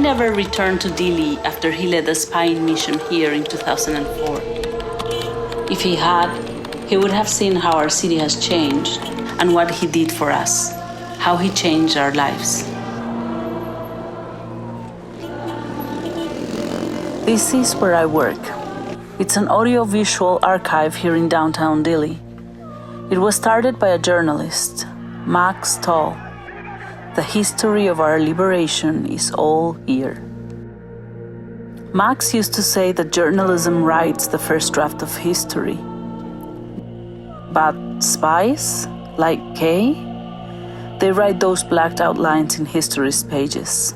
never returned to Dili after he led a spying mission here in 2004. If he had, he would have seen how our city has changed and what he did for us, how he changed our lives. This is where I work. It's an audio-visual archive here in downtown Dili. It was started by a journalist, Max Tall. The history of our liberation is all here. Max used to say that journalism writes the first draft of history. But spies, like Kay, they write those blacked out lines in history's pages.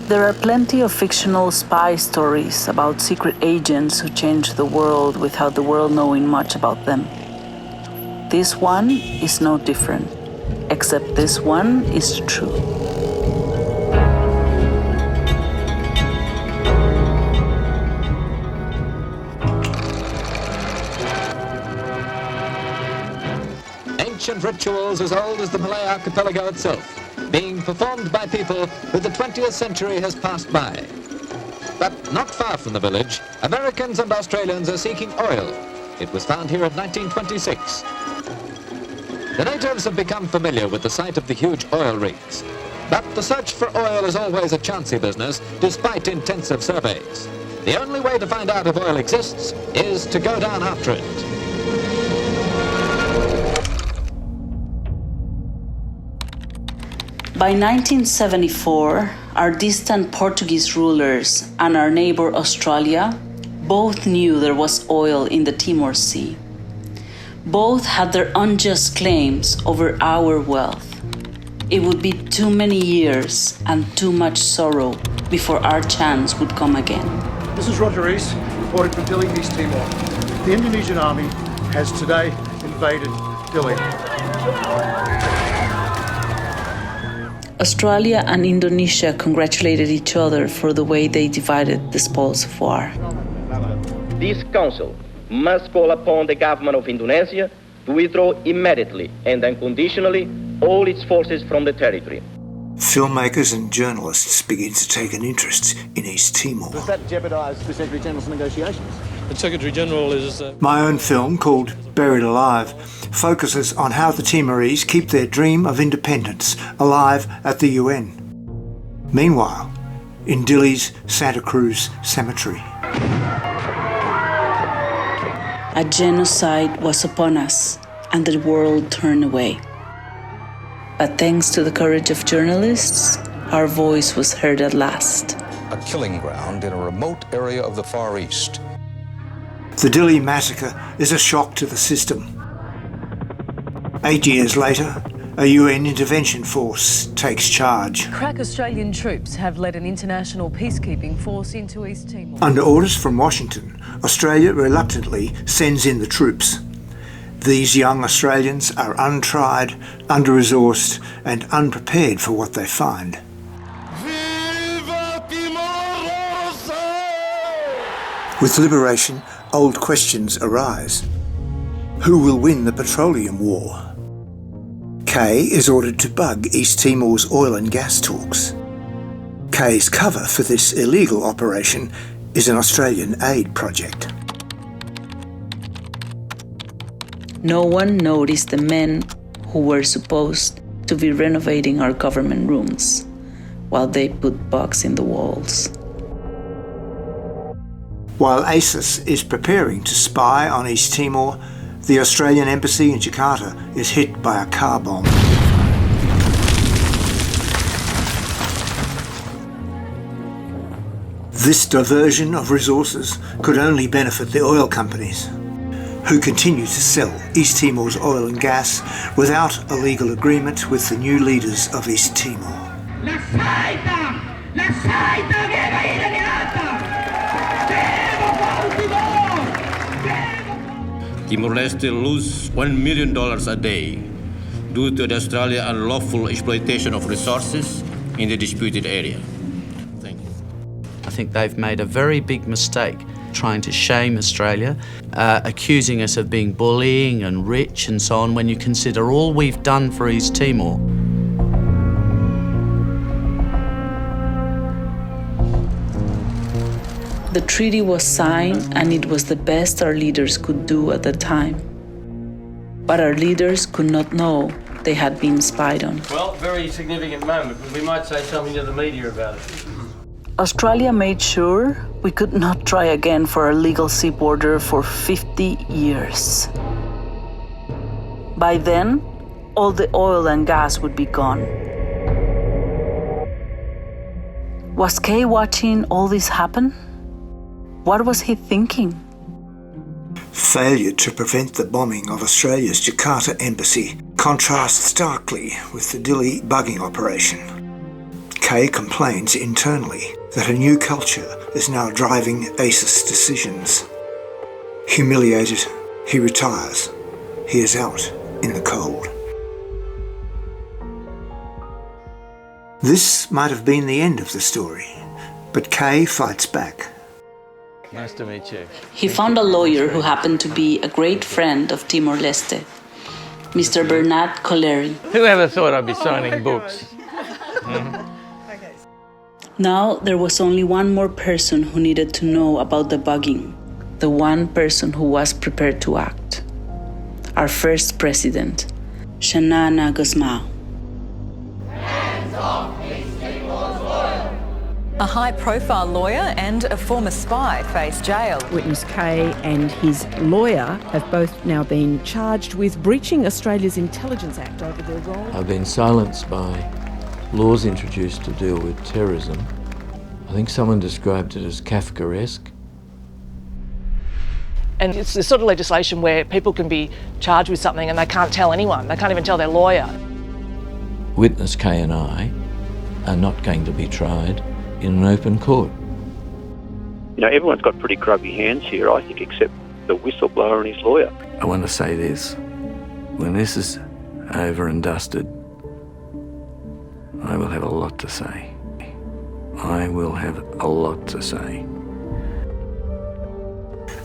There are plenty of fictional spy stories about secret agents who changed the world without the world knowing much about them. This one is no different, except this one is true. Ancient rituals as old as the Malay archipelago itself, being performed by people who the 20th century has passed by. But not far from the village, Americans and Australians are seeking oil. It was found here in 1926. The natives have become familiar with the sight of the huge oil rigs. But the search for oil is always a chancy business, despite intensive surveys. The only way to find out if oil exists is to go down after it. By 1974, our distant Portuguese rulers and our neighbor Australia both knew there was oil in the Timor Sea. Both had their unjust claims over our wealth. It would be too many years and too much sorrow before our chance would come again. This is Roger East, reporting from Dili, East Timor. The Indonesian army has today invaded Dili. Australia and Indonesia congratulated each other for the way they divided the spoils of war. This council must call upon the government of Indonesia to withdraw immediately and unconditionally all its forces from the territory. Filmmakers and journalists begin to take an interest in East Timor. Does that jeopardise the Secretary-General's negotiations? The Secretary-General is... My own film, called Buried Alive, focuses on how the Timorese keep their dream of independence alive at the UN. Meanwhile, in Dili's Santa Cruz Cemetery. A genocide was upon us, and the world turned away. But thanks to the courage of journalists, our voice was heard at last. A killing ground in a remote area of the Far East. The Dili massacre is a shock to the system. 8 years later, a UN intervention force takes charge. Crack Australian troops have led an international peacekeeping force into East Timor. Under orders from Washington, Australia reluctantly sends in the troops. These young Australians are untried, under-resourced and unprepared for what they find. Viva Timor-Leste! With liberation, old questions arise. Who will win the petroleum war? Kay is ordered to bug East Timor's oil and gas talks. Kay's cover for this illegal operation is an Australian aid project. No one noticed the men who were supposed to be renovating our government rooms while they put bugs in the walls. While ASIS is preparing to spy on East Timor, the Australian embassy in Jakarta is hit by a car bomb. This diversion of resources could only benefit the oil companies, who continue to sell East Timor's oil and gas without a legal agreement with the new leaders of East Timor. Timor-Leste lose $1 million a day due to the Australian unlawful exploitation of resources in the disputed area. Thank you. I think they've made a very big mistake trying to shame Australia, accusing us of being bullying and rich and so on, when you consider all we've done for East Timor. The treaty was signed and it was the best our leaders could do at the time. But our leaders could not know they had been spied on. Well, very significant moment. We might say something to the media about it. Australia made sure we could not try again for a legal sea border for 50 years. By then, all the oil and gas would be gone. Was Kay watching all this happen? What was he thinking? Failure to prevent the bombing of Australia's Jakarta embassy contrasts starkly with the Dili bugging operation. Kay complains internally that a new culture is now driving ACIS decisions. Humiliated, he retires. He is out in the cold. This might have been the end of the story, but Kay fights back. Nice to meet you. He found a lawyer who happened to be a great friend of Timor-Leste, Mr. Bernard Collaery. Whoever thought I'd be signing books? Now there was only one more person who needed to know about the bugging, the one person who was prepared to act. Our first president, Shanana Gusmao. A high-profile lawyer and a former spy face jail. Witness K and his lawyer have both now been charged with breaching Australia's Intelligence Act over their role. I've been silenced by laws introduced to deal with terrorism. I think someone described it as Kafkaesque. And it's the sort of legislation where people can be charged with something and they can't tell anyone. They can't even tell their lawyer. Witness K and I are not going to be tried in an open court. You know, everyone's got pretty grubby hands here, I think, except the whistleblower and his lawyer. I want to say this. When this is over and dusted, I will have a lot to say. I will have a lot to say.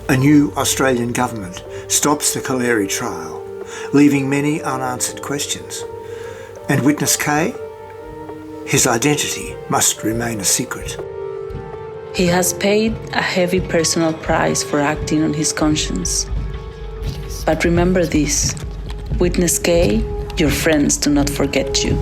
A new Australian government stops the Collaery trial, leaving many unanswered questions. And witness K? His identity must remain a secret. He has paid a heavy personal price for acting on his conscience. But remember this, witness K, your friends do not forget you.